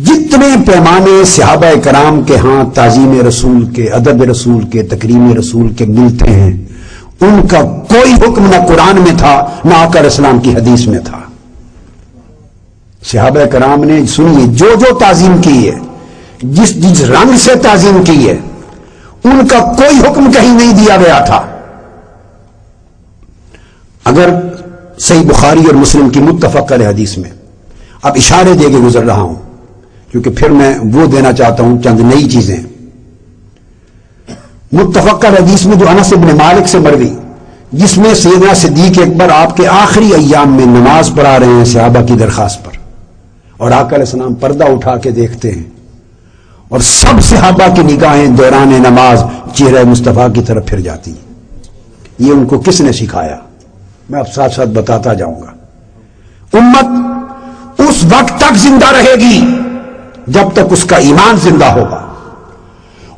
جتنے پیمانے صحابہ کرام کے ہاں تعظیم رسول کے، ادب رسول کے، تکریم رسول کے ملتے ہیں، ان کا کوئی حکم نہ قرآن میں تھا نہ آقا علیہ السلام کی حدیث میں تھا۔ صحابہ کرام نے سنیے جو جو تعظیم کی ہے، جس جس رنگ سے تعظیم کی ہے، ان کا کوئی حکم کہیں نہیں دیا گیا تھا۔ اگر صحیح بخاری اور مسلم کی متفق علیہ حدیث میں، اب اشارے دے کے گزر رہا ہوں کیونکہ پھر میں وہ دینا چاہتا ہوں چند نئی چیزیں۔ متفق علیہ حدیث میں جو انس بن مالک سے مروی، جس میں سیدنا صدیق اکبر آپ کے آخری ایام میں نماز پڑھا رہے ہیں صحابہ کی درخواست پر، اور آقا علیہ السلام پردہ اٹھا کے دیکھتے ہیں اور سب صحابہ کی نگاہیں دوران نماز چہرہ مصطفیٰ کی طرف پھر جاتی ہیں۔ یہ ان کو کس نے سکھایا؟ میں اب ساتھ ساتھ بتاتا جاؤں گا۔ امت اس وقت تک زندہ رہے گی جب تک اس کا ایمان زندہ ہوگا،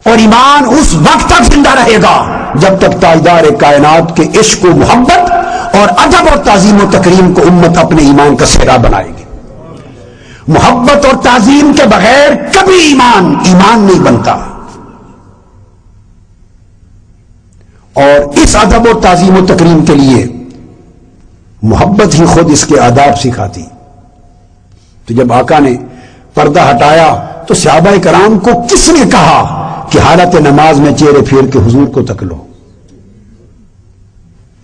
اور ایمان اس وقت تک زندہ رہے گا جب تک تاجدار کائنات کے عشق و محبت اور ادب اور تعظیم و تکریم کو امت اپنے ایمان کا سہرا بنائے گی۔ محبت اور تعظیم کے بغیر کبھی ایمان نہیں بنتا، اور اس ادب اور تعظیم و تکریم کے لیے محبت ہی خود اس کے آداب سکھاتی۔ تو جب آقا نے پردہ ہٹایا تو صحابہ کرام کو کس نے کہا کہ حالت نماز میں چہرے پھیر کے حضور کو تک لو؟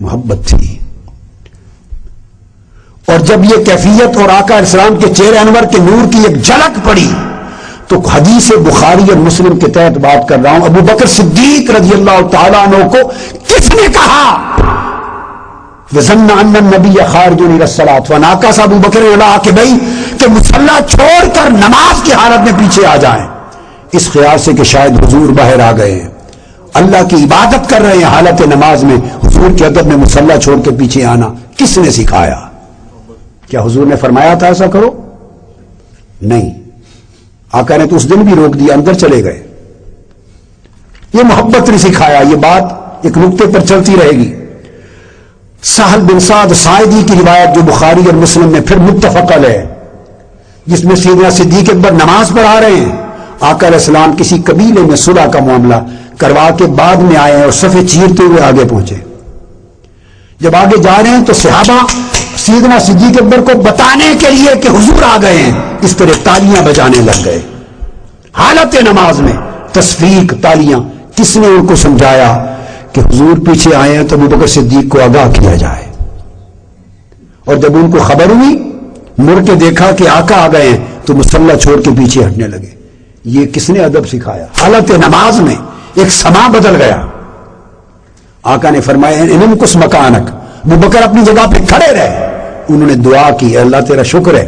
محبت تھی۔ اور جب یہ کیفیت اور آقا علیہ السلام کے چہرے انور کے نور کی ایک جھلک پڑی تو حدیث بخاری اور مسلم کے تحت بات کر رہا ہوں، ابو بکر صدیق رضی اللہ تعالیٰ عنہ کو کس نے کہا وَظَنَّ أَنَّ النَّبِيَّ خَارِجٌ إِلَى الصَّلَاةِ فَنَاكَسَ ابو بکر علیہ کہ بھائی کہ مصلی چھوڑ کر نماز کی حالت میں پیچھے آ جائیں، اس خیال سے کہ شاید حضور باہر آ گئے ہیں، اللہ کی عبادت کر رہے ہیں حالت نماز میں، حضور کے ادب میں مصلی چھوڑ کے پیچھے آنا کس نے سکھایا؟ کیا حضور نے فرمایا تھا ایسا کرو؟ نہیں، آقا نے تو اس دن بھی روک دیا، اندر چلے گئے۔ یہ محبت نے سکھایا۔ یہ بات ایک نقطے پر چلتی رہے گی۔ سہل بن سعد ساعدی کی روایت جو بخاری اور مسلم میں پھر متفق علیہ، جس میں سیدنا صدیق اکبر نماز پڑھا رہے ہیں، آقا علیہ السلام کسی قبیلے میں صلح کا معاملہ کروا کے بعد میں آئے اور صفے چیرتے ہوئے آگے پہنچے۔ جب آگے جا رہے ہیں تو صحابہ سیدنا صدیق اکبر کو بتانے کے لیے کہ حضور آ گئے ہیں اس طرح تالیاں بجانے لگ گئے حالت نماز میں۔ تصفیق تالیاں۔ کس نے ان کو سمجھایا کہ حضور پیچھے آئے ہیں تو ابو بکر صدیق کو آگاہ کیا جائے؟ اور جب ان کو خبر ہوئی، مڑ کے دیکھا کہ آقا آ گئے ہیں تو مصلی چھوڑ کے پیچھے ہٹنے لگے۔ یہ کس نے ادب سکھایا؟ حالت نماز میں ایک سما بدل گیا۔ آقا نے فرمایا انمکس مکانک، ابو بکر اپنی جگہ پہ کھڑے رہے۔ انہوں نے دعا کی، اللہ تیرا شکر ہے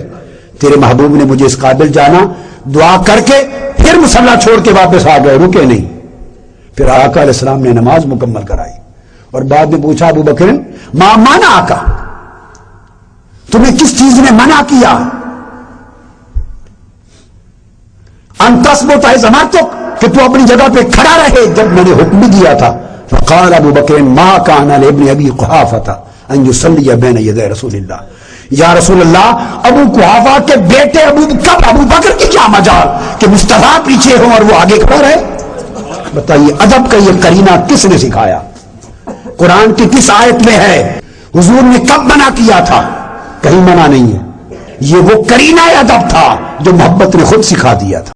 تیرے محبوب نے مجھے اس قابل جانا، دعا کر کے پھر مصلی چھوڑ کے واپس آ گئے، رکے نہیں۔ پھر آقا علیہ السلام نے نماز مکمل کرائی اور بعد میں پوچھا ابو بکر ما مانا آقا، تمہیں کس چیز نے منع کیا؟ ان تثبت عظمتک، کہ تو اپنی جگہ پہ کھڑا رہے جب میں نے حکم دیا تھا۔ فقال ابو بکر ما کان لابن ابی قحافہ ان یصلی بین یدی رسول اللہ، یا رسول اللہ ابو قحافہ کے بیٹے ابو بکر کی کیا مجال کہ مصطفیٰ پیچھے ہوں اور وہ آگے کھڑا رہے؟ بتائیے ادب کا یہ قرینہ کس نے سکھایا؟ قرآن کی کس آیت میں ہے؟ حضور نے کب منع کیا تھا؟ کہیں منع نہیں ہے۔ یہ وہ قرینہ ادب تھا جو محبت نے خود سکھا دیا تھا۔